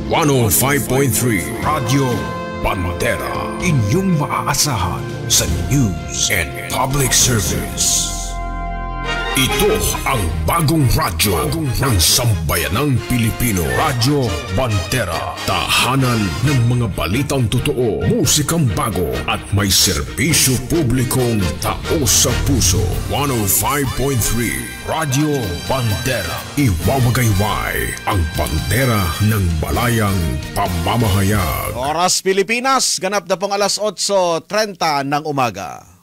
105.3 Radio Bandera, inyong maaasahan sa news and public service. Ito ang bagong radyo ng sambayanang Pilipino. Radyo Bandera. Tahanan ng mga balitang totoo, musikang bago at may serbisyo publikong taos sa puso. 105.3 Radio Bandera. Iwawagayway ang bandera ng balayang pamamahayag. Oras Pilipinas, ganap na pong alas 8:30 ng umaga.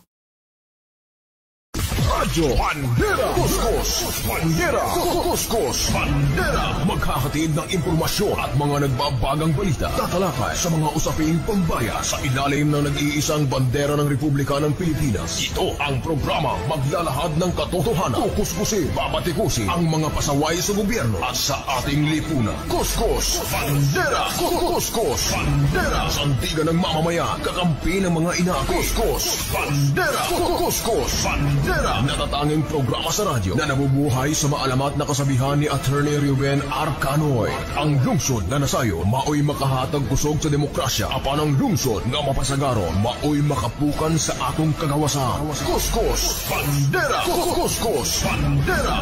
Radyo Bandera, Kuskus, Bandera, Kuskus, Bandera. Maghahatid ng impormasyon at mga nagbabagang balita. Tatalakay sa mga usaping pambaya sa ilalim ng nag-iisang bandera ng Republika ng Pilipinas. Ito ang programa maglalahad ng katotohanan. Kukuskusin, babatikusin ang mga pasaway sa gobyerno at sa ating lipunan. Kuskus, Bandera, Kuskus, Bandera. Sandigan ng mamamayan, kakampi ng mga ina. Kuskus, Bandera, Kuskus, Bandera. Natatanging programa sa radyo na nabubuhay sa maalamat na kasabihan ni Attorney Ruben Arcanoy. Ang lungsod na nasayo, maoy makahatag kusog sa demokrasya. Apan ang lungsod nga mapasagaron, maoy makapukan sa atong kagawasan. Kuskus, Bandera! Kuskus, Bandera!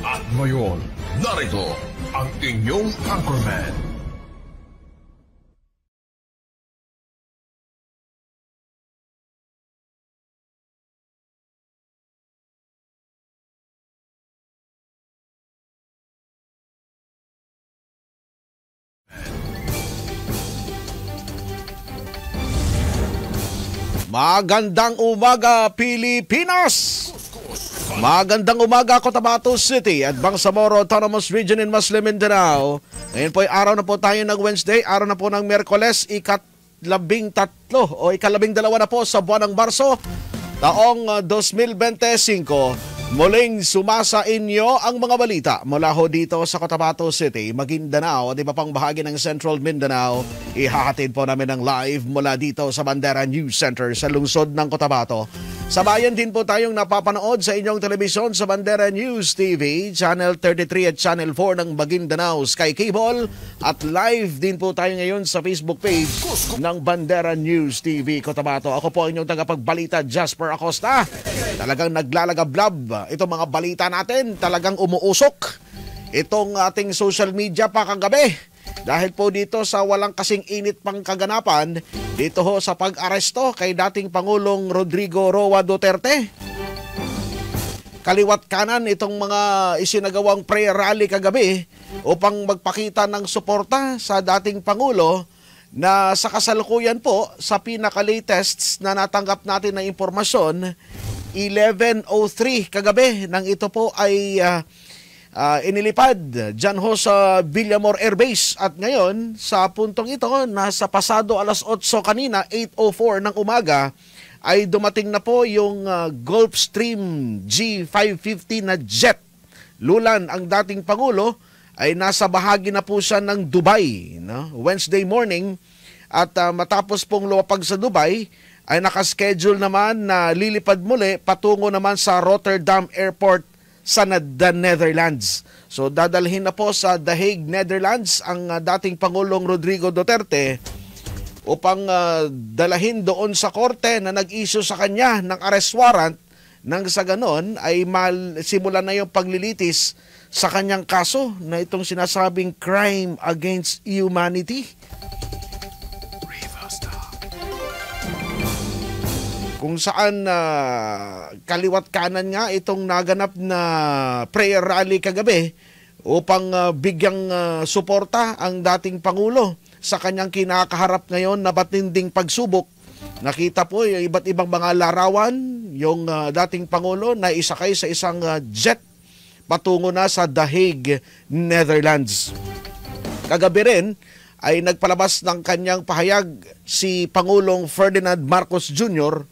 At ngayon, narito ang inyong anchorman. Magandang umaga, Pilipinas! Magandang umaga, Cotabato City at Bangsamoro Autonomous Region in Muslim Mindanao. Ngayon po ay araw na po tayo ng Wednesday, araw na po ng Miyerkules, ika-13 o ika-12 na po sa buwan ng Marso, taong 2025. Muling sumasa inyo ang mga balita mula ho dito sa Cotabato City, Maguindanao at iba pang bahagi ng Central Mindanao. Ihahatid po namin ang live mula dito sa Bandera News Center sa lungsod ng Cotabato. Sa bayan din po tayong napapanood sa inyong telebisyon sa Bandera News TV, Channel 33 at Channel 4 ng Maguindanao Sky Cable at live din po tayo ngayon sa Facebook page ng Bandera News TV Cotabato. Ako po ang inyong tagapagbalita, Jasper Acosta. Talagang naglalagablab itong mga balita natin, talagang umuusok itong ating social media pa kagabi. Dahil po dito sa walang kasing init pang kaganapan, dito ho sa pag-aresto kay dating Pangulong Rodrigo Roa Duterte. Kaliwat kanan itong mga isinagawang prayer rally kagabi upang magpakita ng suporta sa dating Pangulo na sa kasalukuyan po sa pinaka-latest na natanggap natin na impormasyon, 11:03 kagabi nang ito po ay inilipad dyan ho sa Villamor Air Base. At ngayon, sa puntong ito, nasa pasado alas 8 kanina, 8:04 ng umaga, ay dumating na po yung Gulfstream G550 na jet. Lulan ang dating Pangulo, ay nasa bahagi na po siya ng Dubai, no? Wednesday morning. At matapos pong lumapag sa Dubai, ay nakaschedule naman na lilipad muli patungo naman sa Rotterdam Airport sa the Netherlands. So dadalhin na po sa The Hague, Netherlands ang dating Pangulong Rodrigo Duterte upang dalahin doon sa korte na nag-issue sa kanya ng arrest warrant nang sa ganon ay simulan na yung paglilitis sa kanyang kaso na itong sinasabing crime against humanity. Kung saan kaliwat kanan nga itong naganap na prayer rally kagabi upang bigyang suporta ang dating Pangulo sa kanyang kinakaharap ngayon na matinding pagsubok. Nakita po yung iba't ibang mga larawan, yung dating Pangulo na isakay sa isang jet patungo na sa The Hague, Netherlands. Kagabi rin ay nagpalabas ng kanyang pahayag si Pangulong Ferdinand Marcos Jr.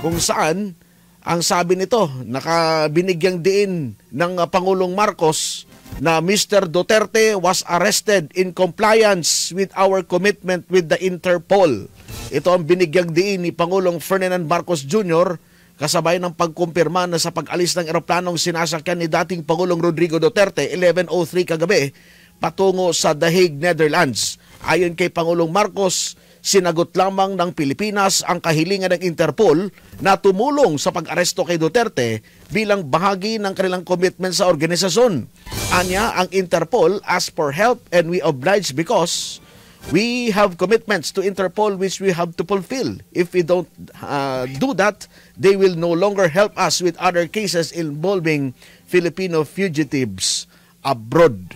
kung saan ang sabi nito, nakabinigyang diin ng Pangulong Marcos na Mr. Duterte was arrested in compliance with our commitment with the Interpol. Ito ang binigyang diin ni Pangulong Ferdinand Marcos Jr. kasabay ng pagkumpirma na sa pag-alis ng eroplanong sinasakyan ni dating Pangulong Rodrigo Duterte, 11:03 kagabi, patungo sa The Hague, Netherlands. Ayon kay Pangulong Marcos, sinagot lamang ng Pilipinas ang kahilingan ng Interpol na tumulong sa pag-aresto kay Duterte bilang bahagi ng kanilang commitment sa organisasyon. Anya, ang Interpol asked for help and we obliged because we have commitments to Interpol which we have to fulfill. If we don't do that, they will no longer help us with other cases involving Filipino fugitives abroad.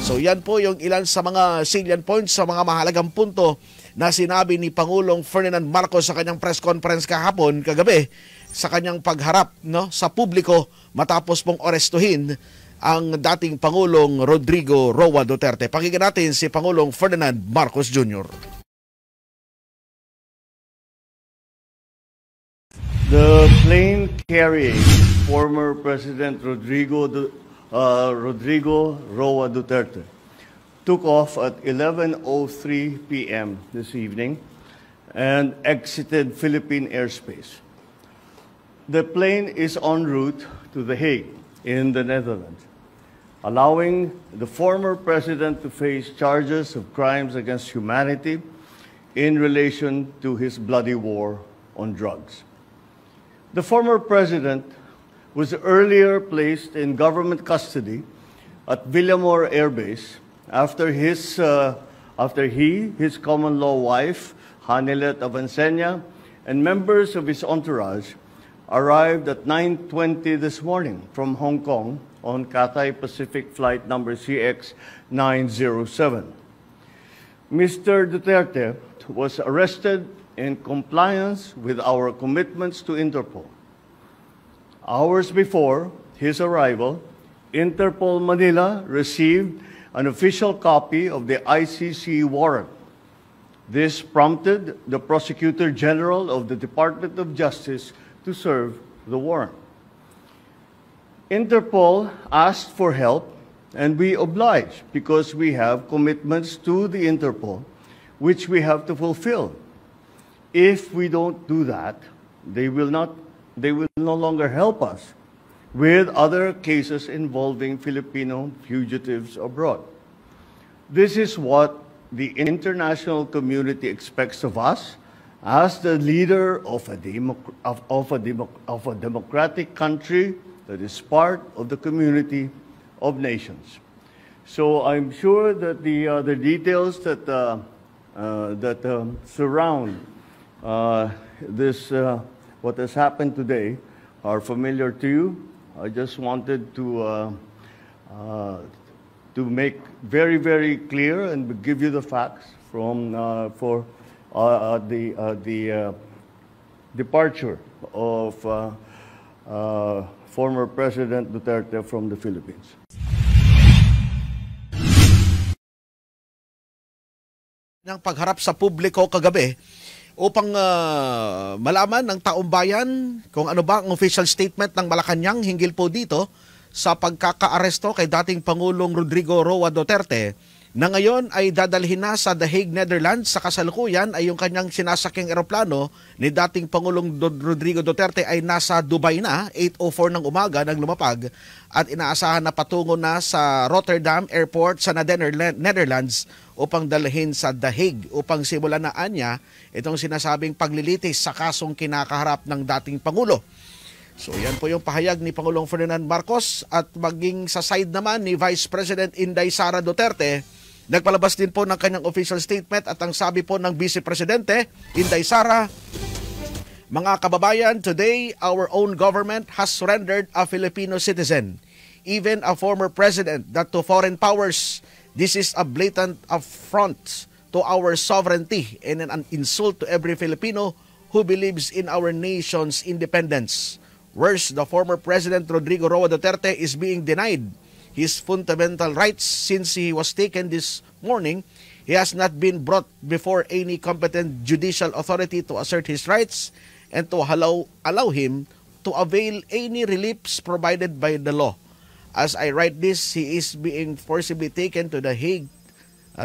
So yan po yung ilan sa mga salient points, sa mga mahalagang punto na sinabi ni Pangulong Ferdinand Marcos sa kanyang press conference kagabi sa kanyang pagharap sa publiko matapos pong arestuhin ang dating Pangulong Rodrigo Roa Duterte. Pakinggan natin si Pangulong Ferdinand Marcos Jr. The plane carrying former President Rodrigo Roa Duterte took off at 11:03 p.m. this evening and exited Philippine airspace. The plane is en route to The Hague in the Netherlands, allowing the former president to face charges of crimes against humanity in relation to his bloody war on drugs. The former president was earlier placed in government custody at Villamor Air Base after his common-law wife, Hanilet Avancenia, and members of his entourage arrived at 9:20 this morning from Hong Kong on Cathay Pacific flight number CX-907. Mr. Duterte was arrested in compliance with our commitments to Interpol. Hours before his arrival, Interpol Manila received an official copy of the ICC warrant. This prompted the Prosecutor General of the Department of Justice to serve the warrant. Interpol asked for help, and we obliged because we have commitments to the Interpol, which we have to fulfill. If we don't do that, they will no longer help us with other cases involving Filipino fugitives abroad. This is what the international community expects of us as the leader of a democratic country that is part of the community of nations. So I'm sure that the details that surround this what has happened today are familiar to you. I just wanted to make very, very clear and give you the facts for the departure of former President Duterte from the Philippines. Ng pagharap sa publiko kagabi upang malaman ng taong bayan kung ano ba ang official statement ng Malacanang hinggil po dito sa pagkakaaresto kay dating Pangulong Rodrigo Roa Duterte na ngayon ay dadalhin na sa The Hague, Netherlands. Sa kasalukuyan ay yung kanyang sinasakyang eroplano ni dating Pangulong Rodrigo Duterte ay nasa Dubai na, 8:04 ng umaga nang lumapag at inaasahan na patungo na sa Rotterdam Airport sa Netherlands upang dalhin sa The Hague upang simulan na anya itong sinasabing paglilitis sa kasong kinakaharap ng dating Pangulo. So yan po yung pahayag ni Pangulong Ferdinand Marcos at maging sa side naman ni Vice President Inday Sara Duterte. Nagpalabas din po ng kanyang official statement at ang sabi po ng Vice Presidente Inday Sara, mga kababayan, today our own government has surrendered a Filipino citizen, even a former president, that to foreign powers. This is a blatant affront to our sovereignty and an insult to every Filipino who believes in our nation's independence. Worse, the former President Rodrigo Roa Duterte is being denied his fundamental rights since he was taken this morning. He has not been brought before any competent judicial authority to assert his rights and to allow him to avail any reliefs provided by the law. As I write this, he is being forcibly taken to The Hague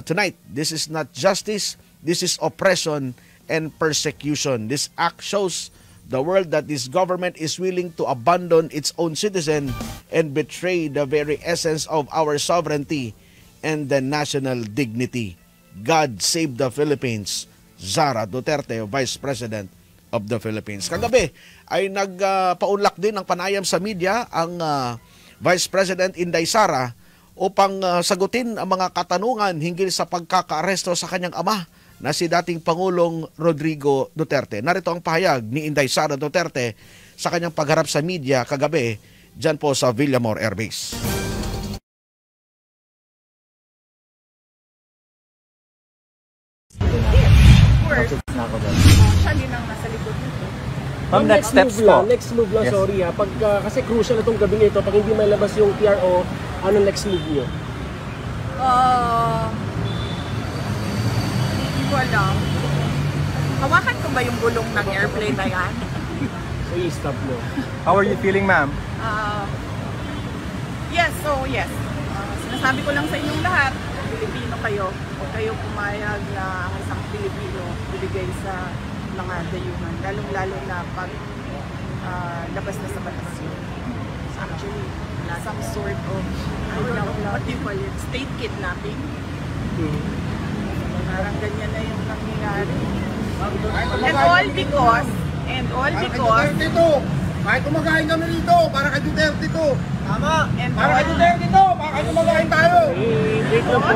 tonight. This is not justice. This is oppression and persecution. This act shows the world that this government is willing to abandon its own citizen and betray the very essence of our sovereignty and the national dignity. God save the Philippines. Sara Duterte, Vice President of the Philippines. Kagabi ay nagpaunlak din ng panayam sa media ang Vice President Inday Sara upang sagutin ang mga katanungan hinggil sa pagkakaaresto sa kanyang ama na si dating Pangulong Rodrigo Duterte. Narito ang pahayag ni Inday Sara Duterte sa kanyang pagharap sa media kagabi dyan po sa Villamor Air Base. Actually nang nasa likod nito. Ma'am, next steps po. Next move lang, Yes. sorry ha. Pag, kasi crucial itong gabi nito, pag hindi may labas yung PRO, ano next move nyo? Hindi ko alam. Hawakan ko ba yung gulong ng airplane na yan? So, i-stop mo. How are you feeling, ma'am? Yes. Sinasabi ko lang sa inyong lahat, Pilipino kayo. Huwag kayo pumayag na ang isang Pilipino bibigay sa mga dayuhan. Lalong-lalo na pag labas na sa batas yun. Actually, some sort of, what do you call it, state kidnapping. Parang ganyan na yung nangyayari. And all because, kahit kumakain kami rito, para kay Duterte to. Tama. and Para kay all, Duterte to, para kay kumakain tayo. Wait lang po.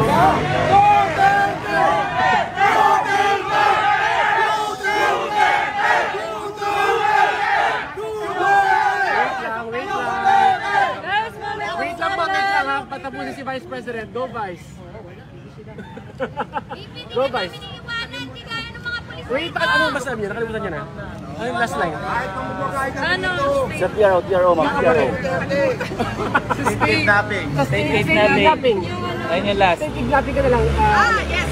Wait lang ha. Patapusin si Vice President. Go, Vice. Go, Vice. Wait, ano ba sabi niya? Nakalimutan niya na. Ano yung last line? Sa PRO, ma'am. PRO. State kidnapping. State kidnapping. Ayun yung last. State kidnapping ka na lang. yes.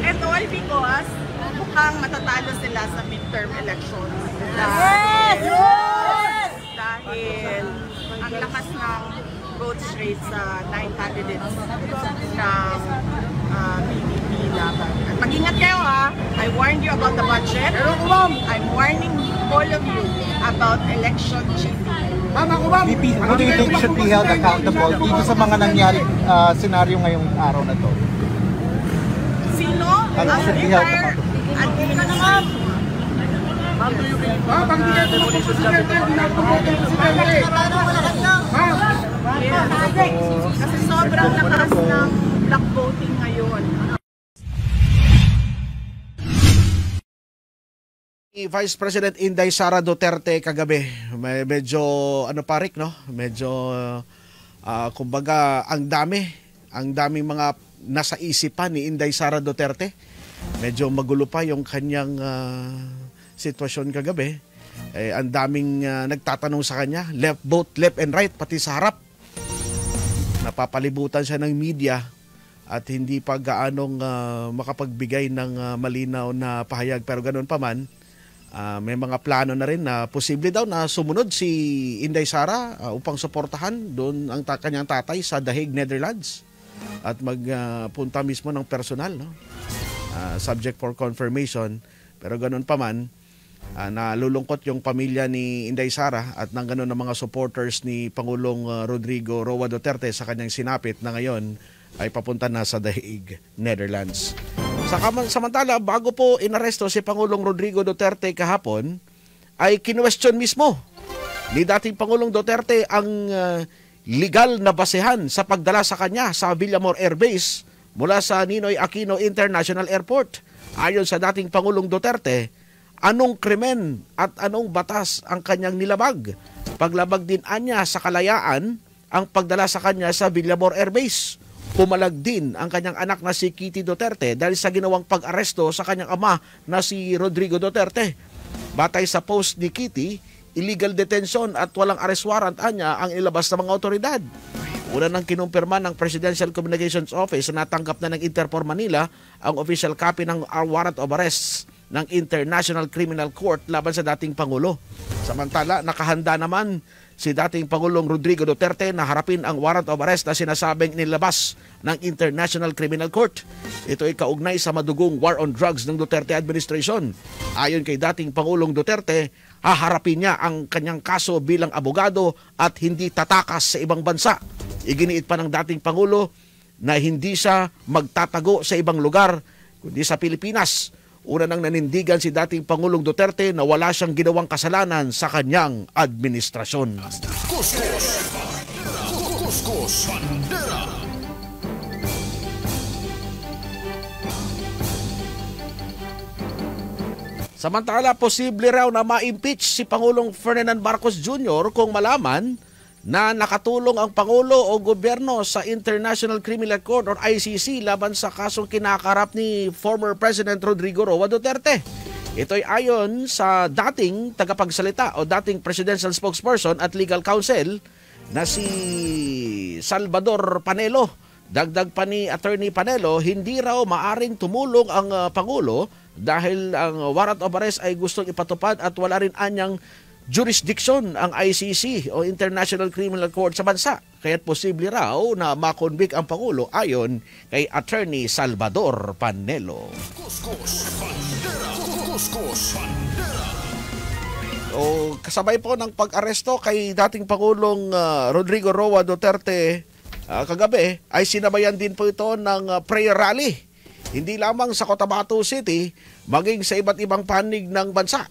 And all because mukhang matatalo sila sa midterm elections. Dahil ang lakas ng vote rate sa 9 candidates ng PDP laban. At mag-ingat kayo ha. I warned you about the budget. I'm warning all of you about election cheating. VP, who do you think should be held accountable dito sa mga nangyari senaryo ngayong araw na to? Sino? Ang entire administration. Pag hindi kayo tumutok sa Duterte, hindi na tumutok sa Duterte. Yes. Kasi sobrang lakas ng black voting ngayon. Vice President Inday Sara Duterte kagabi, medyo parik no? Medyo kumbaga ang daming mga nasa isipan ni Inday Sara Duterte. Medyo magulo pa yung kanyang sitwasyon kagabi. Ang daming nagtatanong sa kanya, both left and right, pati sa harap. Napapalibutan siya ng media at hindi pa gaanong makapagbigay ng malinaw na pahayag. Pero ganoon pa man, may mga plano na rin na posible daw na sumunod si Inday Sara upang suportahan doon ang kanyang tatay sa The Hague, Netherlands at magpunta mismo ng personal, no? Subject for confirmation. Pero ganoon pa man, nalulungkot yung pamilya ni Inday Sara at ng ganoon ng mga supporters ni Pangulong Rodrigo Roa Duterte sa kanyang sinapit na ngayon ay papunta na sa The Hague, Netherlands. Samantala, bago po inaresto si Pangulong Rodrigo Duterte kahapon, ay kinwestiyon mismo ni dating Pangulong Duterte ang legal na basehan sa pagdala sa kanya sa Villamor Air Base mula sa Ninoy Aquino International Airport. Ayon sa dating Pangulong Duterte, anong krimen at anong batas ang kanyang nilabag? Paglabag din anya sa kalayaan ang pagdala sa kanya sa Villamor Air Base. Pumalag din ang kanyang anak na si Kitty Duterte dahil sa ginawang pag-aresto sa kanyang ama na si Rodrigo Duterte. Batay sa post ni Kitty, illegal detention at walang arrest warrant anya ang ilabas ng mga otoridad. Una nang kinumpirma ng Presidential Communications Office na natanggap na ng Interpol Manila ang official copy ng warrant of arrest ng International Criminal Court laban sa dating Pangulo. Samantala, nakahanda naman si dating Pangulong Rodrigo Duterte na harapin ang warrant of arrest na sinasabing nilabas ng International Criminal Court. Ito ay kaugnay sa madugong war on drugs ng Duterte administration. Ayon kay dating Pangulong Duterte, haharapin niya ang kanyang kaso bilang abogado at hindi tatakas sa ibang bansa. Iginiit pa ng dating Pangulo na hindi siya magtatago sa ibang lugar kundi sa Pilipinas. Una nang nanindigan si dating Pangulong Duterte na wala siyang ginawang kasalanan sa kanyang administrasyon. Kuskus Bandera. Samantala, posible raw na ma-impeach si Pangulong Ferdinand Marcos Jr. kung malaman na nakatulong ang Pangulo o gobyerno sa International Criminal Court or ICC laban sa kasong kinakarap ni former President Rodrigo Roa Duterte. Ito'y ayon sa dating tagapagsalita o dating presidential spokesperson at legal counsel na si Salvador Panelo. Dagdag pa ni Attorney Panelo, hindi raw maaring tumulong ang Pangulo dahil ang warrant of arrest ay gustong ipatupad at wala rin anyang jurisdiction ang ICC o International Criminal Court sa bansa. Kaya't posible raw na makonvict ang Pangulo ayon kay Attorney Salvador Panelo. O kasabay po ng pag-aresto kay dating Pangulong Rodrigo Roa Duterte kagabi ay sinabayan din po ito ng prayer rally. Hindi lamang sa Cotabato City, maging sa iba't ibang panig ng bansa.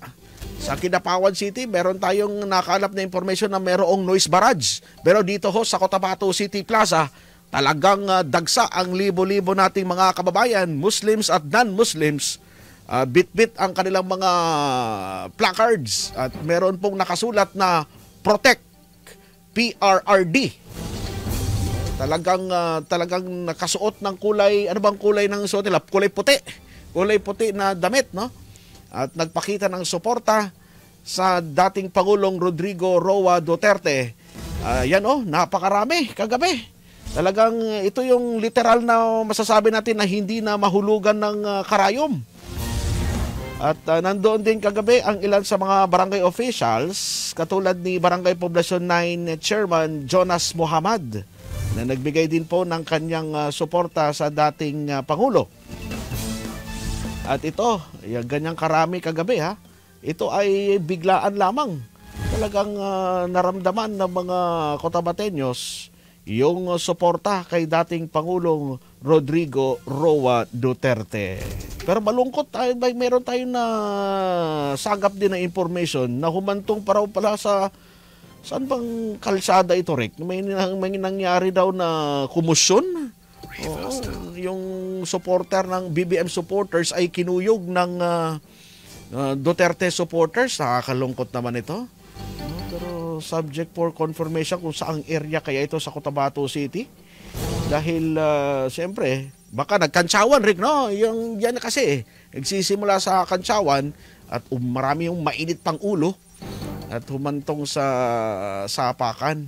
Sa Kidapawan City, meron tayong nakalap na information na merong noise barrage. Pero dito ho sa Cotabato City Plaza, talagang dagsa ang libo-libo nating mga kababayan, Muslims at non-Muslims. Bit-bit ang kanilang mga placards at meron pong nakasulat na Protect PRRD. Talagang nakasuot ng kulay, ano bang kulay ng suot nila? Kulay puti na damit, no? At nagpakita ng suporta sa dating Pangulong Rodrigo Roa Duterte. Yan napakarami kagabi. Talagang ito yung literal na masasabi natin na hindi na mahulugan ng karayom. At nandoon din kagabi ang ilan sa mga barangay officials, katulad ni Barangay Poblacion 9 Chairman Jonas Muhammad, na nagbigay din po ng kanyang suporta sa dating Pangulo. At ito, yung ganyang karami kagabi ito ay biglaan lamang. Talagang naramdaman ng mga Cotabateños yung suporta kay dating Pangulong Rodrigo Roa Duterte. Pero malungkot, meron tayong na sagap din na information na humantong pa raw pala sa saan bang kalsada ito, Rick? May nangyari daw na kumusyon. Yung supporter ng BBM supporters ay kinuyog ng Duterte supporters. Nakakalungkot naman ito. Pero subject for confirmation kung saang area kaya ito sa Cotabato City. Dahil siyempre, baka nagkantsawan, Rick, no? Yan kasi, nagsisimula sa kantsawan at marami yung mainit pang ulo at humantong sa sapakan.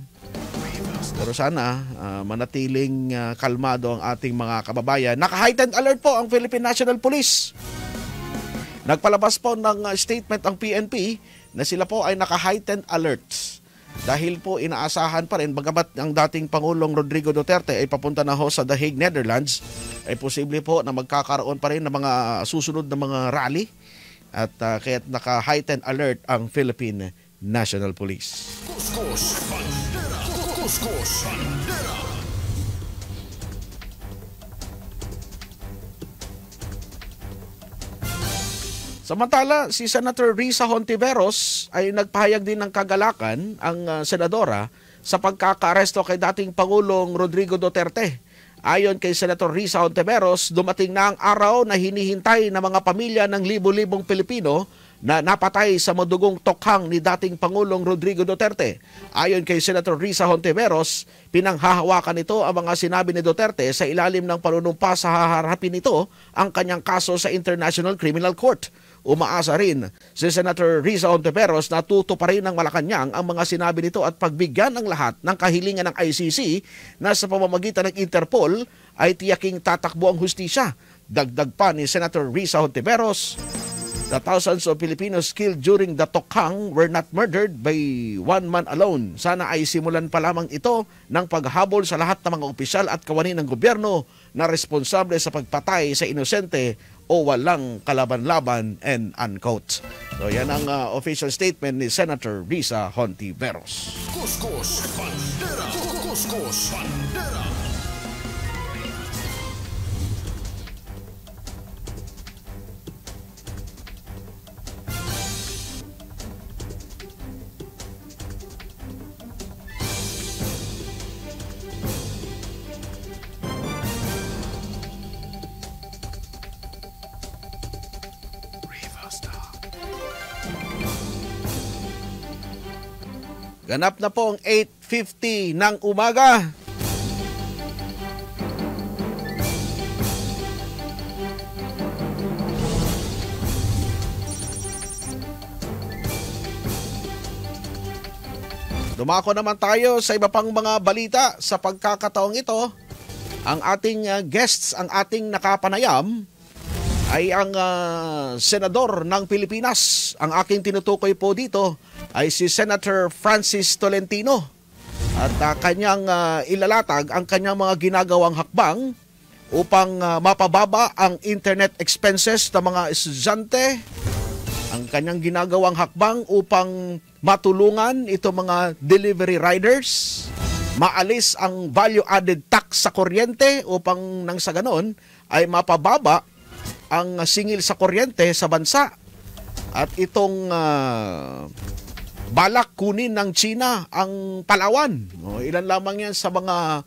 Pero sana manatiling kalmado ang ating mga kababayan. Naka-heightened alert po ang Philippine National Police. Nagpalabas po ng statement ang PNP na sila po ay naka-heightened alert. Dahil po inaasahan pa rin, bagamat ang dating Pangulong Rodrigo Duterte ay papunta na ho sa The Hague, Netherlands, ay posible po na magkakaroon pa rin ng mga susunod na mga rally. At kaya't naka-heightened alert ang Philippine National Police. Kuskus Bandera. Kuskus Bandera. Samantala, si Senator Risa Hontiveros ay nagpahayag din ng kagalakan ang senadora sa pagkakaaresto kay dating Pangulong Rodrigo Duterte. Ayon kay Senator Risa Hontiveros, dumating na ang araw na hinihintay ng mga pamilya ng libo-libong Pilipino na napatay sa madugong tokhang ni dating Pangulong Rodrigo Duterte. Ayon kay Senator Risa Hontiveros, pinanghahawakan ito ang mga sinabi ni Duterte sa ilalim ng panunumpa sa haharapin nito ang kanyang kaso sa International Criminal Court. Umaasa rin si Senator Risa Hontiveros na tutuparin ng Malacanang ang mga sinabi nito at pagbigyan ng lahat ng kahilingan ng ICC na sa pamamagitan ng Interpol ay tiyaking tatakbo ang hustisya. Dagdag pa ni Senator Risa Hontiveros, the thousands of Filipinos killed during the Tokhang were not murdered by one man alone. Sana ay simulan pa lamang ito ng paghabol sa lahat ng mga opisyal at kawani ng gobyerno na responsable sa pagpatay sa inosente o walang kalaban-laban, and unquote. So yan ang official statement ni Senator Risa Hontiveros. Kuskus Bandera. Kuskus Bandera. Ganap na po ang 8:50 ng umaga. Dumako naman tayo sa iba pang mga balita sa pagkakataong ito. Ang ating guests, ang ating nakapanayam ay ang senador ng Pilipinas. Ang aking tinutukoy po dito ay si Senator Francis Tolentino. At kanyang ilalatag ang kanyang mga ginagawang hakbang upang mapababa ang internet expenses ng mga estudyante. Ang kanyang ginagawang hakbang upang matulungan ito mga delivery riders, maalis ang value-added tax sa kuryente upang nang sa ganon ay mapababa ang singil sa kuryente sa bansa. At itong balak kunin ng China ang Palawan. Ilan lamang yan sa mga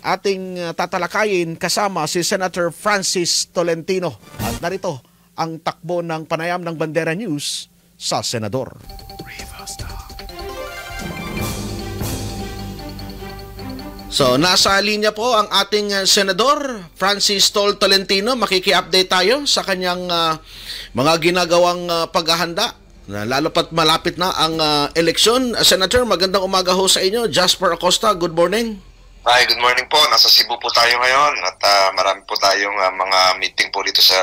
ating tatalakayin kasama si Senator Francis Tolentino. At narito ang takbo ng panayam ng Bandera News sa Senador. So, nasa linya po ang ating Senador Francis Tolentino. Makiki-update tayo sa kanyang mga ginagawang paghahanda. Lalo pat malapit na ang eleksyon. Senator, magandang umaga ho sa inyo. Jasper Acosta, good morning. Hi, good morning po. Nasa Cebu po tayo ngayon at marami po tayong mga meeting po dito sa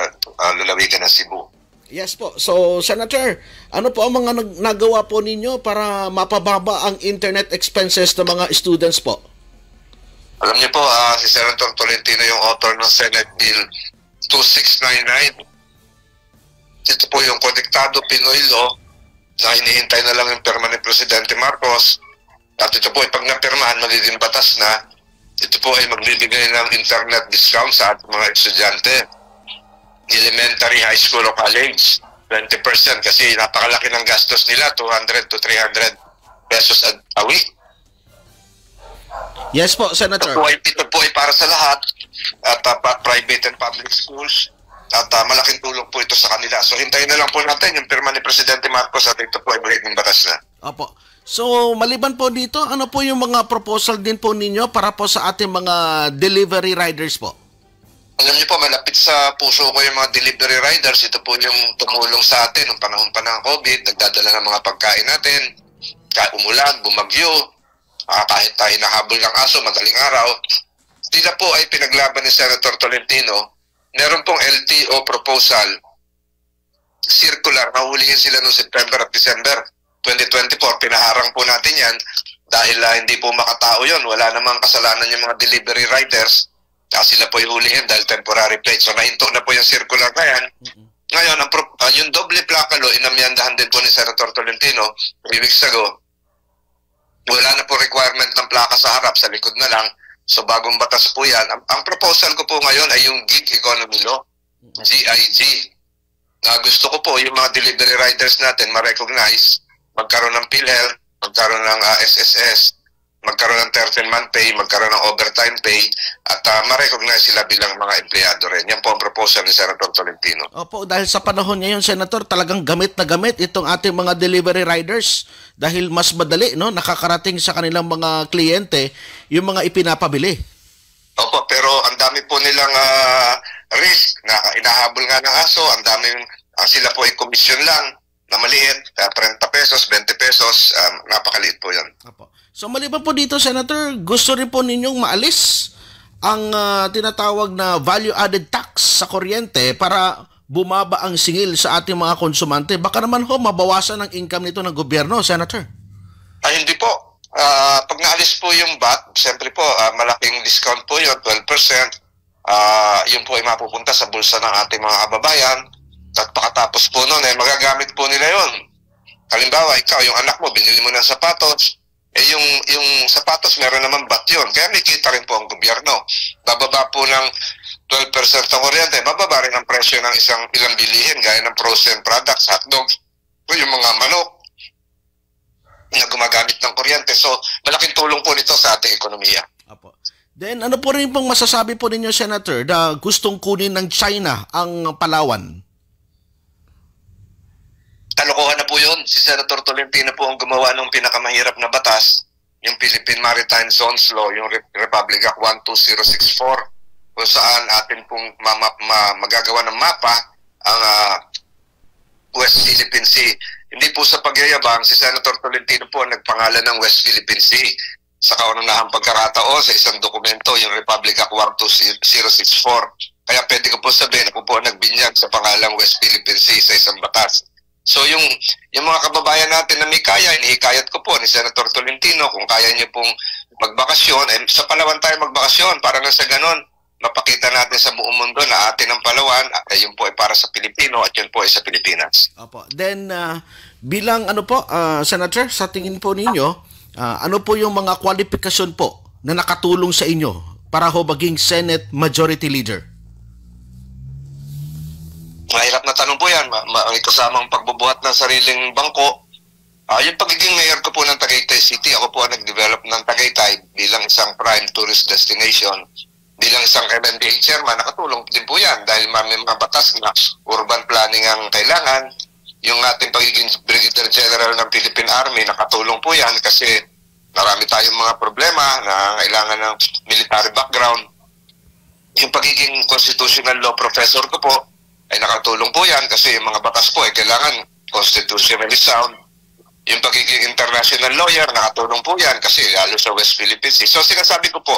lalawigan ng Cebu. Yes po. So, Senator, ano po ang mga nagawa po ninyo para mapababa ang internet expenses ng mga students po? Alam niyo po, si Senator Tolentino yung author ng Senate Bill 2699. Ito po yung Konektado Pinoy Law na hinihintay na lang yung permanent Presidente Marcos. At ito po, pag napirmahan, magiging batas na. Ito po ay magbibigay ng internet discount sa ating mga estudyante. Elementary, high school o college, 20% kasi napakalaki ng gastos nila, 200 to 300 pesos a week. Yes po, Senator. Ito po ay para sa lahat at private and public schools at malaking tulong po ito sa kanila. So hintayin na lang po natin yung pirma ni Presidente Marcos at ito po ay magiging batas na. Opo. So maliban po dito, ano po yung mga proposal din po ninyo para po sa ating mga delivery riders po? Alam niyo po, malapit sa puso ko yung mga delivery riders. Ito po yung tumulong sa atin noong panahon pa ng COVID, nagdadala ng mga pagkain natin, umulan, bumagyo, kahit tayo nahabol ng aso, madaling araw. Sila po ay pinaglaban ni Senator Tolentino. Meron pong LTO proposal, circular, nahulihin sila noong September at December 2024. Pinaharang po natin yan dahil hindi po makatao yon. Wala namang kasalanan yung mga delivery riders. Sila po ihulihin dahil temporary plate. So nahinto na po yung circular na yan. Ngayon, yung doble plaka law, inamyandahan din po ni Senator Tolentino 3 weeks ago. Wala na po requirement ng plaka sa harap, sa likod na lang. So bagong batas po yan. Ang proposal ko po ngayon ay yung gig economy law, GIG. Gusto ko po yung mga delivery riders natin ma-recognize, magkaroon ng PhilHealth, magkaroon ng SSS, magkaroon ng 13-month pay, magkaroon ng overtime pay, at ma-recognize sila bilang mga empleyado rin. Yan po ang proposal ni Senator Tolentino. Opo, dahil sa panahon ngayon, Senator, talagang gamit na gamit itong ating mga delivery riders dahil mas madali, no, nakakarating sa kanilang mga kliyente yung mga ipinapabili. Opo, pero ang dami po nilang risk na inahabol nga ng aso, ang daming sila po ay komisyon lang na maliit, 30 pesos, 20 pesos, napakaliit po yan. Opo. So maliban po dito, Senator, gusto rin po ninyong maalis ang tinatawag na value-added tax sa kuryente para bumaba ang singil sa ating mga konsumante. Baka naman ho, mabawasan ang income nito ng gobyerno, Senator. Hindi po. Pag naalis po yung VAT, siyempre po, malaking discount po yun, 12%. Yun po ay mapupunta sa bulsa ng ating mga kababayan. At pakatapos po nun, magagamit po nila yun. Halimbawa, ikaw, yung anak mo, binili mo ng sapatos, yung sapatos, meron naman VAT yun. Kaya may kita rin po ang gobyerno. Bababa po ng 12% ang kuryente, bababa rin ang presyo ng ilang bilihin, gaya ng frozen products, hotdogs, o yung mga manok na gumagamit ng kuryente. So, malaking tulong po nito sa ating ekonomiya. Apo. Then, ano po rin pong masasabi po ninyo, Senator, na gustong kunin ng China ang Palawan? kalokohan na po yun. Si Senator Tolentino po ang gumawa ng pinakamahirap na batas, yung Philippine Maritime Zones Law, yung Republic Act 12064, kung saan atin pong magagawa ng mapa ang West Philippine Sea. Hindi po sa pagyayabang, si Senator Tolentino po ang nagpangalan ng West Philippine Sea sa kaunahang pagkakataon sa isang dokumento, yung Republic Act 12064. Kaya pwede ko po sabihin, ako po ang nagbinyag sa pangalang West Philippine Sea sa isang batas. So yung mga kababayan natin na may kaya, inihikayat ko po ni Senator Tolentino, kung kaya niyo pong magbakasyon, sa Palawan tayo magbakasyon, para na sa ganon, mapakita natin sa buong mundo na atin ang Palawan, at yun po ay para sa Pilipino at yun po ay sa Pilipinas. Opo. Then, bilang Senator, sa tingin po ninyo, ano po yung mga kwalifikasyon po na nakatulong sa inyo para ho maging Senate Majority Leader? Mahirap na tanong po yan. May kasamang pagbubuhat ng sariling bangko. Yung pagiging mayor ko po ng Tagaytay City, ako po ang nag-develop ng Tagaytay bilang isang prime tourist destination. Bilang isang MMDA chairman, nakatulong din po yan dahil may mga batas na urban planning ang kailangan. Yung ating pagiging Brigadier General ng Philippine Army, nakatulong po yan kasi marami tayong mga problema na kailangan ng military background. Yung pagiging constitutional law professor ko po, ay nakatulong po yan kasi yung mga batas po ay kailangan constitutionally sound. Yung pagiging international lawyer, nakatulong po yan kasi lalo sa West Philippine Sea. So sinasabi ko po,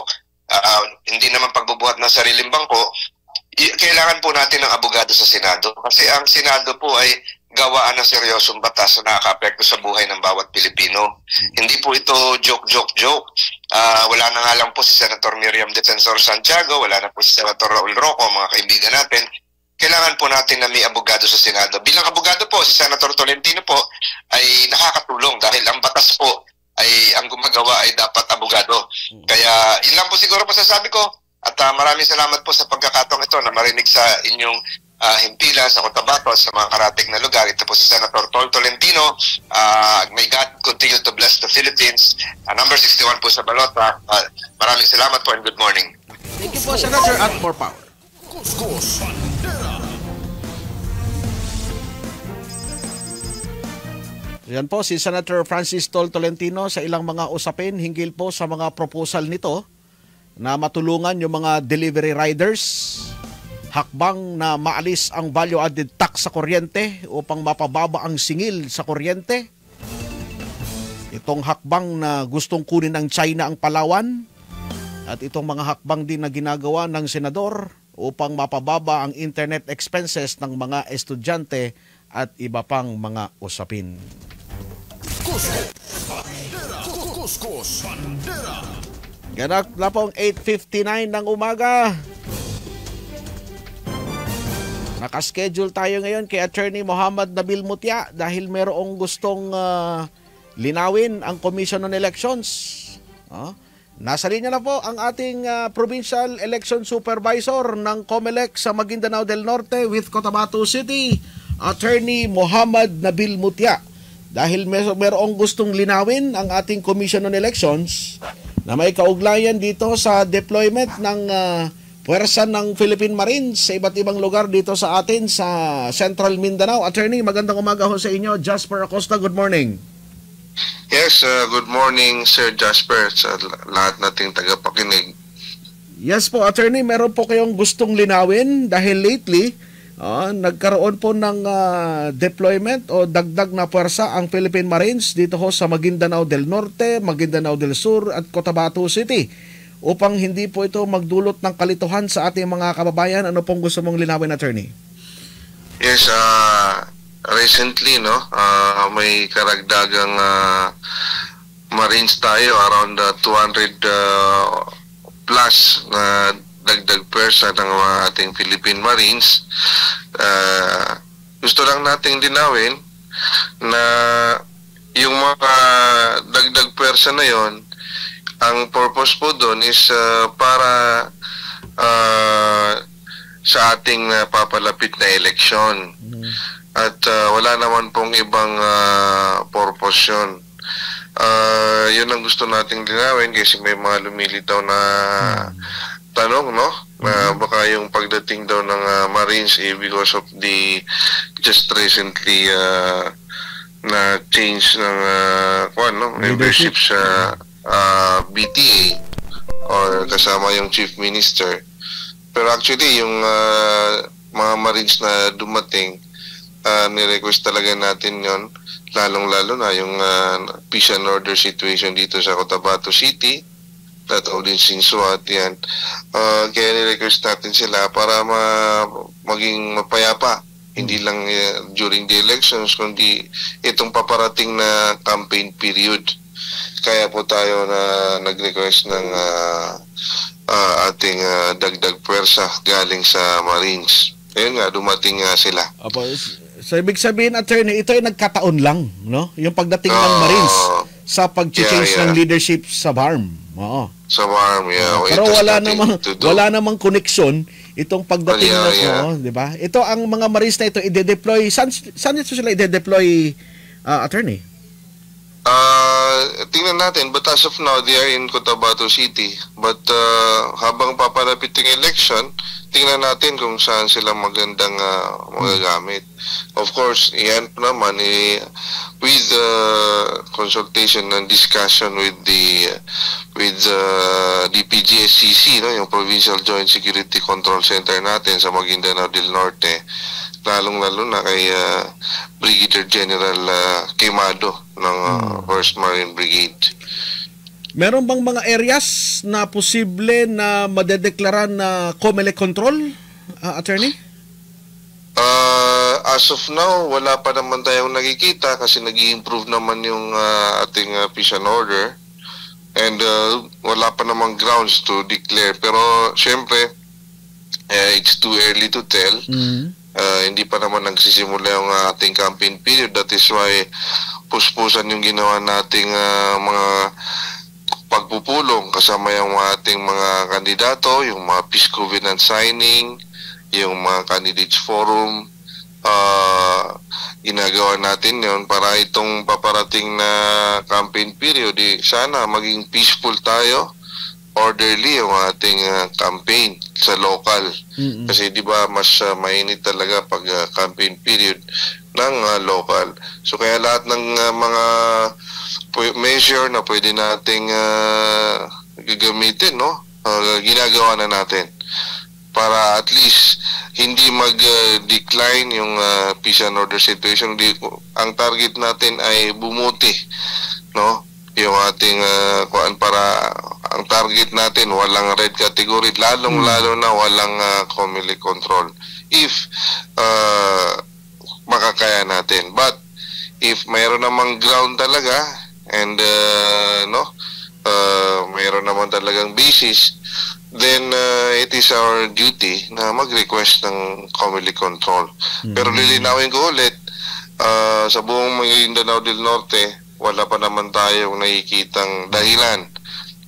hindi naman pagbubuhat ng sariling bangko, kailangan po natin ng abogado sa Senado. Kasi ang Senado po ay gawaan ng seryosong batas na nakaka-apekto sa buhay ng bawat Pilipino. Hindi po ito joke. Wala na nga lang po si Senator Miriam Defensor Santiago, wala na po si Senator Raul Roco, mga kaibigan natin. Kailangan po natin na may abogado sa Senado. Bilang abogado po, si Senator Tolentino po ay nakakatulong dahil ang batas po ay ang gumagawa ay dapat abogado. Kaya yun lang po siguro masasabi ko. At maraming salamat po sa pagkakataong ito na marinig sa inyong himpilan sa Cotabato sa mga karating na lugar. Ito po si Senator Tolentino. May God continue to bless the Philippines. Number 61 po sa balota. Maraming salamat po and good morning. Thank you po, Senator, at more power. Kuskus Bandera. Yan po si Senator Francis Tolentino sa ilang mga usapin hinggil po sa mga proposal nito na matulungan yung mga delivery riders, hakbang na maalis ang value-added tax sa kuryente upang mapababa ang singil sa kuryente. Itong hakbang na gustong kunin ng China ang Palawan at itong mga hakbang din na ginagawa ng senador upang mapababa ang internet expenses ng mga estudyante at iba pang mga usapin. Kuskus Bandera. Kuskus Bandera. Ganap na pong 8:59 ng umaga. Nakaschedule tayo ngayon kay Attorney Muhammad Nabil Mutia dahil mayroong gustong linawin ang Commission on Elections. Nasa linya na po ang ating Provincial Election Supervisor ng COMELEC sa Maguindanao del Norte with Cotabato City, Attorney Muhammad Nabil Mutia. Dahil mayroong gustong linawin ang ating Commission on Elections na may kaugnayan dito sa deployment ng puwersa ng Philippine Marines sa iba't ibang lugar dito sa atin sa Central Mindanao. Attorney, magandang umaga ho sa inyo. Jasper Acosta, good morning. Yes, good morning Sir Jasper sa lahat nating tagapakinig. Yes po, Attorney, meron po kayong gustong linawin dahil lately nagkaroon po ng deployment o dagdag na puwersa ang Philippine Marines dito ho sa Maguindanao del Norte, Maguindanao del Sur at Cotabato City upang hindi po ito magdulot ng kalituhan sa ating mga kababayan. Ano pong gusto mong linawin, Attorney? Yes, recently may karagdagang Marines tayo around 200 plus na dagdag pwersa ng mga ating Philippine Marines. Gusto lang nating linawin na yung mga dagdag pwersa na yon, ang purpose po doon is para sa ating papalapit na eleksyon. At wala naman pong ibang purpose yun. Yun ang gusto nating linawin kasi may mga lumilitaw na tanong, no? Baka yung pagdating daw ng Marines because of the just recently na change ng membership sa BTA or kasama yung Chief Minister. Pero actually, yung mga Marines na dumating, ni-request talaga natin yon, lalong-lalo na yung peace and order situation dito sa Cotabato City, that all in Sinsuat yan. Kaya ni-request natin sila para maging mapayapa. Hindi lang during the elections, kundi itong paparating na campaign period. Kaya po tayo na nag-request ng ating dagdag pwersa galing sa Marines. Ayun nga, dumating nga sila. Opo, so ibig sabihin, attorney, ito ay nagkataon lang, no? Yung pagdating ng Marines sa pag-change ng leadership sa BARM. Oo. Sa BARM, pero wala namang koneksyon itong pagdating ng, di ba? Ito ang mga Marines na ito ide-deploy. Saan ito sila ide-deploy, attorney? Tingnan natin, but as of now, they are in Cotabato City. But habang papalapit yung election, tingnan natin kung saan sila magandang magagamit. Of course, yan naman with consultation and discussion with the DPGSCC, no, yung Provincial Joint Security Control Center natin sa Maguindanao del Norte, lalong-lalo na kay Brigadier General Quemado ng 1st Marine Brigade. Meron bang mga areas na posible na madedeklaran na COMELEC control, attorney? As of now, wala pa naman tayong nakikita kasi nag-i-improve naman yung ating peace and order, and wala pa namang grounds to declare. Pero syempre, it's too early to tell. Hindi pa naman nagsisimula yung ating campaign period. That is why puspusan yung ginawa nating mga pagpupulong kasama yung ating mga kandidato, yung mga peace covenant signing, yung mga candidates forum. Ginagawa natin yon para itong paparating na campaign period, sana maging peaceful tayo, orderly yung ating campaign sa local. Kasi di ba mas mainit talaga pag campaign period ng local. So kaya lahat ng mga measure na pwede nating gagamitin, no? Ginagawa na natin para at least hindi mag-decline yung peace and order situation. Ang target natin ay bumuti, no? Yung ating para ang target natin walang red category, lalong-lalo na walang COMELEC control if makakaya natin. But if mayroon namang ground talaga and mayroon naman talagang basis, then it is our duty na mag-request ng COMELEC control. Pero lilinawin ko ulit, sa buong Maguindanao del Norte, wala pa naman tayong nakikitang dahilan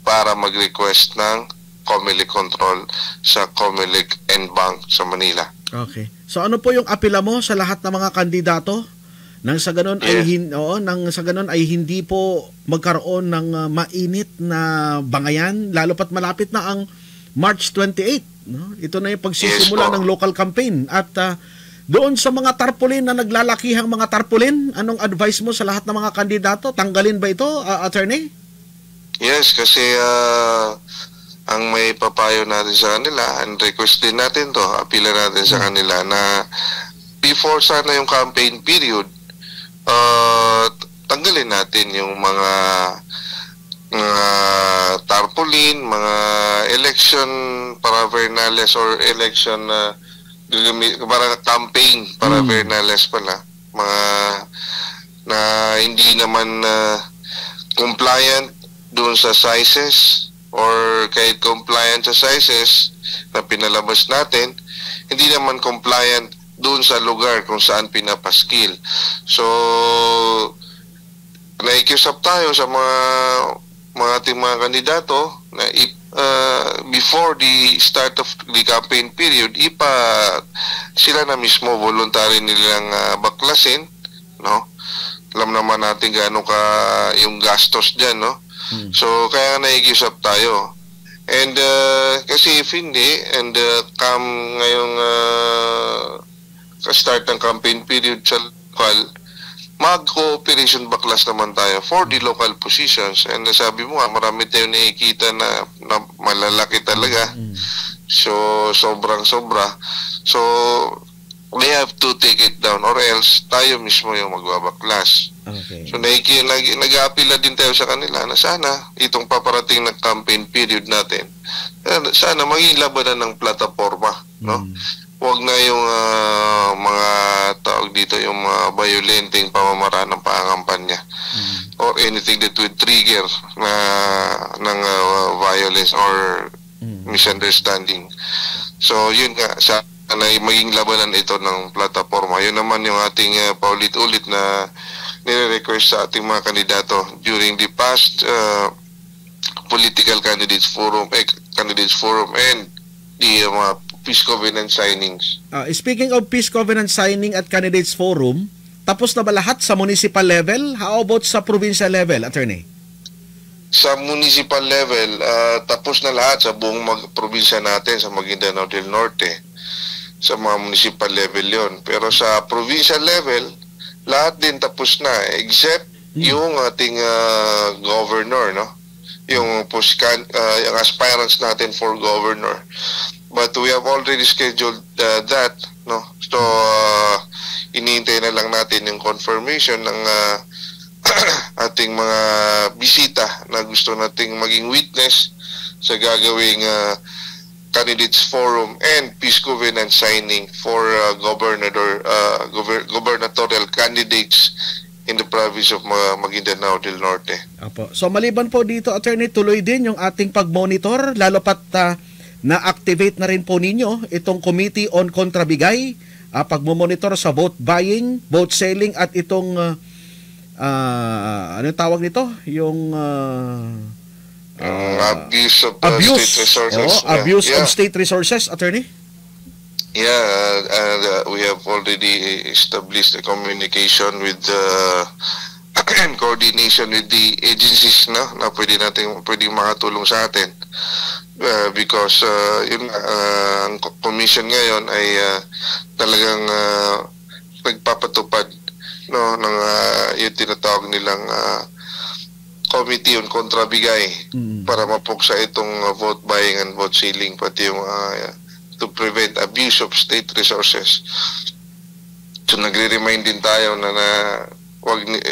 para mag-request ng COMELEC control sa COMELEC N-Bank sa Manila. Okay. So ano po yung apela mo sa lahat ng mga kandidato nang sa ganun ay hindi po magkaroon ng mainit na bangayan, lalo pat malapit na ang March 28, no? Ito na yung pagsisimula ng local campaign. At doon sa mga tarpaulin na naglalakihang mga tarpaulin, anong advice mo sa lahat ng mga kandidato? Tanggalin ba ito, attorney? Yes, kasi ang may papayo natin sa kanila, and request din natin to, apila natin sa kanila na before sana yung campaign period, tanggalin natin yung mga tarpaulin, mga election paraphernalia or election para campaign paraphernalia pala, mga na hindi naman compliant doon sa sizes, or kahit compliant sa sizes na pinalabas natin, hindi naman compliant doon sa lugar kung saan pinapaskil. So naikiusap tayo sa mga ating mga kandidato na before the start of the campaign period, sila na mismo voluntary nilang baklasin, no? Alam naman natin gaano ka yung gastos diyan, no? So kaya naikiusap tayo. And kasi if hindi, and come ngayong start ng campaign period sa local, mag-cooperation baklas naman tayo for the local positions. And sabi mo nga, marami tayong nakikita na malalaki talaga. So, sobrang-sobra. So, we have to take it down or else tayo mismo yung magbabaklas. Okay. So, nag-aapila din tayo sa kanila na sana itong paparating na campaign period natin, sana maging labanan ng plataforma, no? Huwag na yung mga tawag dito, yung mga violenteng pamamaraan ng pangangampanya or anything that would trigger ng violence or misunderstanding. So, yun nga, sana maging labanan ito ng plataforma. Yun naman yung ating paulit-ulit na nire-request sa ating mga kandidato during the past political candidates forum and the Peace Covenant signings. Speaking of Peace Covenant signing at Candidates Forum, tapos na ba lahat sa municipal level? How about sa provincial level, Attorney? Sa municipal level, tapos na lahat sa buong probinsya natin, sa Maguindanao del Norte. Sa mga municipal level yon. Pero sa provincial level, lahat din tapos na, except yung ating governor, no? Yung aspirants natin for governor. But we have already scheduled that, no? So, iniintay na lang natin yung confirmation ng ating mga bisita na gusto nating maging witness sa gagawing Candidates Forum and Peace Covenant signing for gubernatorial candidates in the province of Maguindanao del Norte. Apo. So maliban po dito, Attorney, tuloy din yung ating pag-monitor, lalo pat na-activate na rin po ninyo itong Committee on Kontrabigay, pag-monitor sa vote buying, vote selling at itong anong tawag nito? Yung abuse of state resources. Abuse of state resources, Attorney? Yeah, and we have already established a communication with and coordination with the agencies, no, na pwedeng makatulong sa atin. Because ang commission ngayon ay talagang nagpapatupad, no, ng yung tinatawag nilang Committee on Kontrabigay para mapuksa itong vote buying and vote selling, pati yung to prevent abuse of state resources. So nagre-remind din tayo na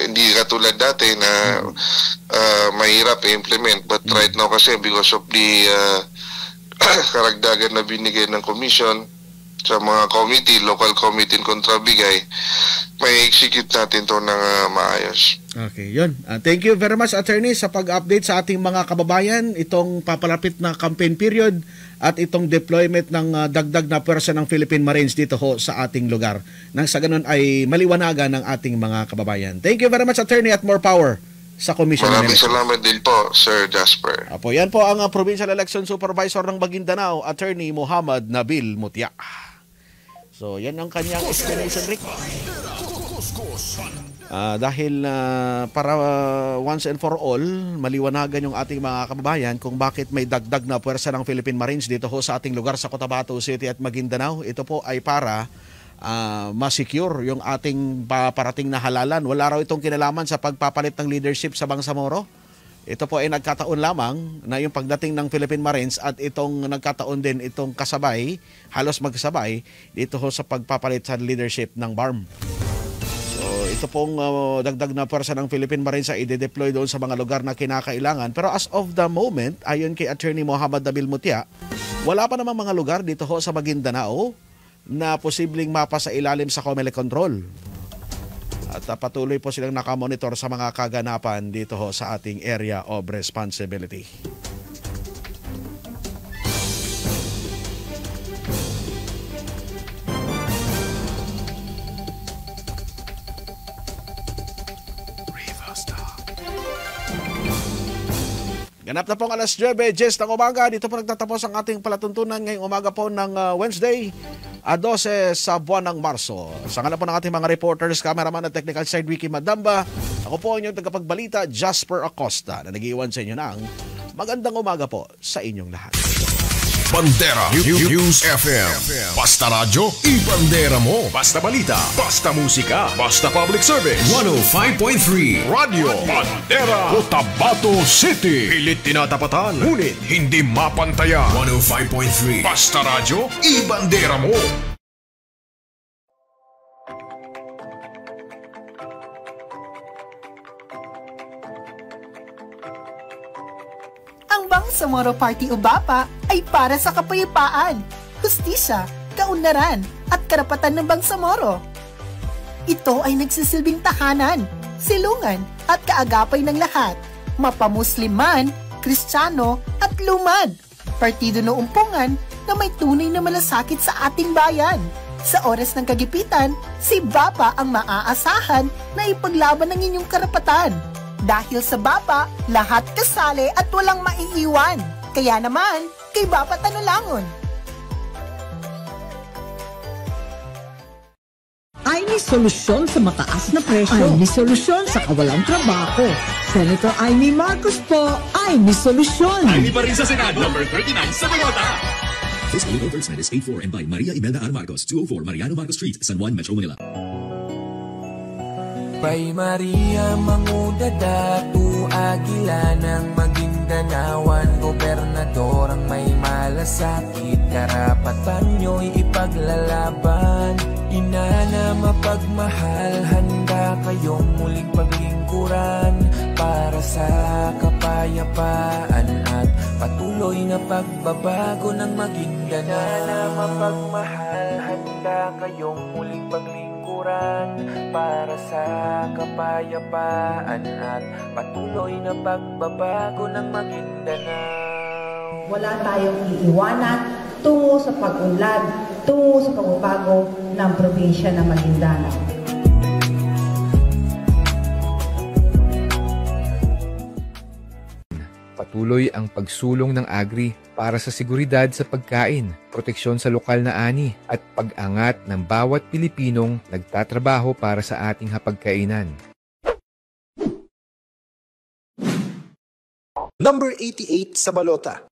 hindi katulad dati na mahirap i-implement, but right now kasi because of the karagdagan na binigay ng commission sa mga committee, local committee in Kontrabigay, may execute natin to ng maayos. Okay, yun. Thank you very much, Attorney, sa pag-update sa ating mga kababayan, itong papalapit na campaign period at itong deployment ng dagdag na pwersa ng Philippine Marines dito ho sa ating lugar. Nang sa ganun ay maliwanagan ng ating mga kababayan. Thank you very much, Attorney, at more power sa Commission. Maraming salamat din po, Sir Jasper. Apo, yan po ang Provincial Election Supervisor ng Maguindanao, Attorney Muhammad Nabil Mutia. So, yan ang kanyang explanation, Rick. Dahil para once and for all, maliwanagan yung ating mga kababayan kung bakit may dagdag na puwersa ng Philippine Marines dito ho sa ating lugar sa Cotabato City at Maguindanao. Ito po ay para ma-secure yung ating parating na halalan. Wala raw itong kinalaman sa pagpapalit ng leadership sa Bangsamoro. Ito po ay nagkataon lamang na yung pagdating ng Philippine Marines at itong nagkataon din itong kasabay, halos magsabay, dito ho sa pagpapalit sa leadership ng BARM. So ito pong dagdag na pwersa ng Philippine Marines ay i-deploy doon sa mga lugar na kinakailangan. Pero as of the moment, ayon kay Attorney Muhammad Nabil Mutia, wala pa namang mga lugar dito ho sa Maguindanao na posibleng mapa sa ilalim sa COMELEC control. At patuloy po silang nakamonitor sa mga kaganapan dito ho sa ating area of responsibility. Ganap na pong alas 9:10 ng umaga. Dito po nagtatapos ang ating palatuntunan ngayong umaga po ng Wednesday, 12 sa buwan ng Marso. Sa ngalan po ng ating mga reporters, cameraman at technical side, Wiki Madamba, ako po ang inyong tagapagbalita, Jasper Acosta, na nag-iwan sa inyo ng magandang umaga po sa inyong lahat. Bandera News FM. Basta radyo, ibandera mo. Basta balita, basta musika, basta public service. 105.3 Radio Bandera, Cotabato City. Pilit tinatapatan, ngunit hindi mapantayan. 105.3 Basta radyo, ibandera mo. Ang Bangsamoro Party o BAPA ay para sa kapayapaan, hustisya, kaunlaran at karapatan ng Bangsamoro. Ito ay nagsisilbing tahanan, silungan at kaagapay ng lahat, mapamusliman, Kristiyano at lumad. Partido na umpungan na may tunay na malasakit sa ating bayan. Sa oras ng kagipitan, si BAPA ang maaasahan na ipaglaban ng inyong karapatan. Dahil sa BAPA, lahat kasali at walang maiiwan. Kaya naman, kay BAPA Tanulangon. Ay may solusyon sa mataas na presyo. Ay may solusyon sa kawalang trabaho. Senator Amy Marcos po, ay may solusyon. Amy pa rin sa Senado, number 39 sa Balota. Fiscally Advertisement is paid for and by Maria Imelda R. Marcos, 204 Mariano Marcos Street, San Juan, Metro Manila. Bay Maria mangudada tu agila ng Magindanawan, gobernador ang may malasakit, karapatan nyo'y ipaglalaban. Ina na mapagmahal, handa kayong muling paglingkuran para sa kapayapaan at patuloy na pagbabago ng Maguindanao. Ina na mapagmahal, handa kayong muling paglingkuran para sa kapayapaan at patuloy na pagbabago ng Maguindanao. Wala tayong iiwanan tungo sa pag-unlad, tungo sa pagbabago ng probinsya ng Maguindanao. Patuloy ang pagsulong ng Agri para sa seguridad sa pagkain, proteksyon sa lokal na ani at pag-angat ng bawat Pilipinong nagtatrabaho para sa ating hapagkainan. Number 88 sa Balota.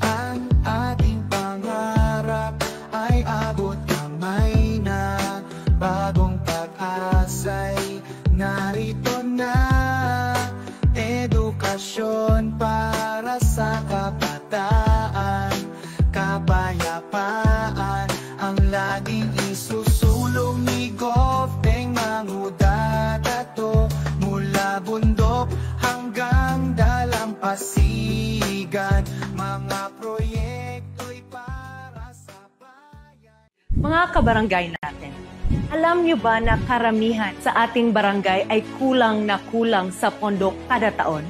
Ang ating pangarap ay abot kamay na, bagong pag-asa'y narito na. Edukasyon para sa kabataan, kapayapaan ang laging isusulong ni Gov. Teng Mangudadato, mula bundok hanggang dalampasigan, mga proyekto'y para sa bayan. Mga kabarangay natin, alam niyo ba na karamihan sa ating barangay ay kulang na kulang sa pondo kada taon?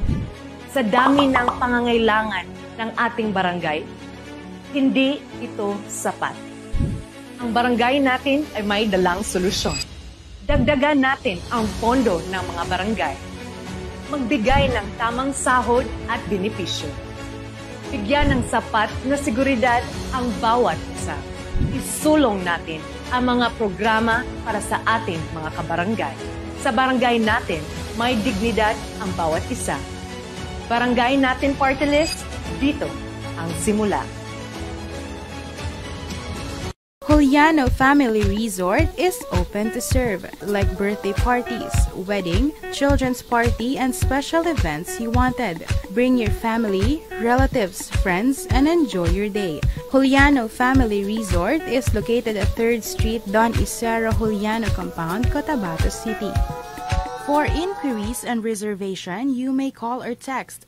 Sa dami ng pangangailangan ng ating barangay, hindi ito sapat. Ang barangay natin ay may dalang solusyon. Dagdagan natin ang pondo ng mga barangay. Magbigay ng tamang sahod at benepisyo. Bigyan ng sapat na seguridad ang bawat isa. Isulong natin ang mga programa para sa ating mga kabarangay. Sa barangay natin, may dignidad ang bawat isa. Barangay natin party list, dito ang simula. Juliano Family Resort is open to serve, like birthday parties, wedding, children's party, and special events you wanted. Bring your family, relatives, friends, and enjoy your day. Juliano Family Resort is located at 3rd Street, Don Isero Juliano Compound, Cotabato City. For inquiries and reservation, you may call or text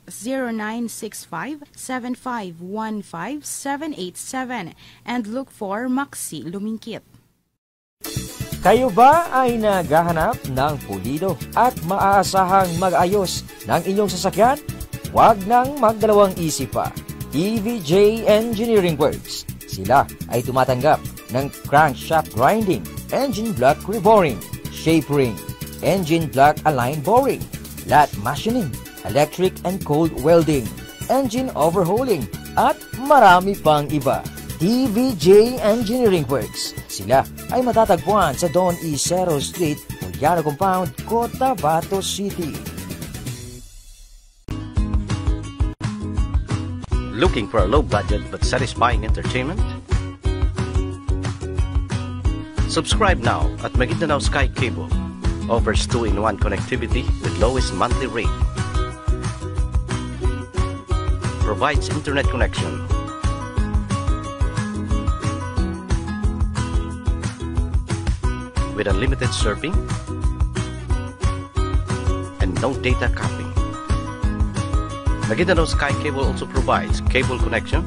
0965-7515-787 and look for Maxi Lumingkit. Kayo ba ay naghahanap ng pulido at maaasahang mag-ayos ng inyong sasakyan? Huwag nang magdalawang isip pa. TVJ Engineering Works. Sila ay tumatanggap ng crankshaft grinding, engine block reboring, shape ring, engine block align boring, lat machining, electric and cold welding, engine overhauling, at marami pang iba. TVJ Engineering Works. Sila ay matatagpuan sa Don Isero Street, Juliano Compound, Cotabato City. Looking for a low budget but satisfying entertainment? Subscribe now at Maguindanao Sky Cable. Offers 2-in-1 connectivity with lowest monthly rate. Provides internet connection. With unlimited surfing and no data capping. Maguindanao Sky Cable also provides cable connection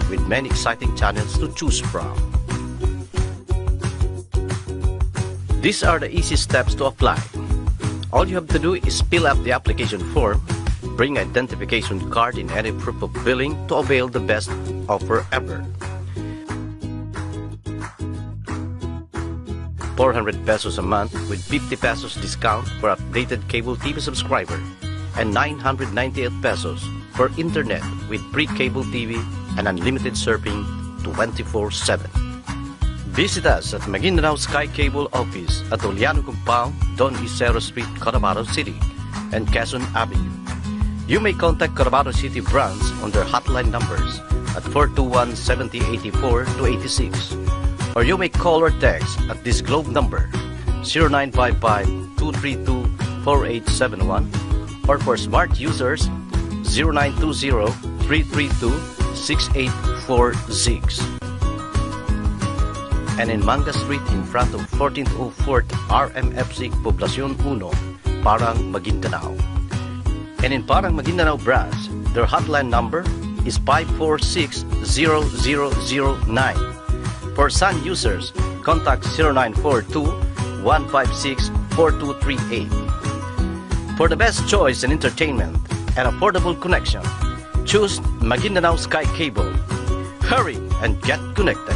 with many exciting channels to choose from. These are the easy steps to apply. All you have to do is fill out the application form, bring identification card in any proof of billing to avail the best offer ever. 400 pesos a month with 50 pesos discount for updated cable TV subscriber and 998 pesos for internet with pre-cable TV and unlimited surfing 24/7. Visit us at Maguindanao Sky Cable Office at Oliano Compound, Don Isero Street, Cotabato City, and Quezon Avenue. You may contact Cotabato City branch on their hotline numbers at 421-7084-86, or you may call or text at this Globe number 0955-232-4871, or for smart users 0920-332-6846. And in Manga Street in front of 1404 RMFC Poblacion 1, Parang, Maguindanao. And in Parang, Maguindanao branch, their hotline number is 546-0009. For Sun users, contact 0942-156-4238. For the best choice in entertainment and affordable connection, choose Maguindanao Sky Cable. Hurry and get connected.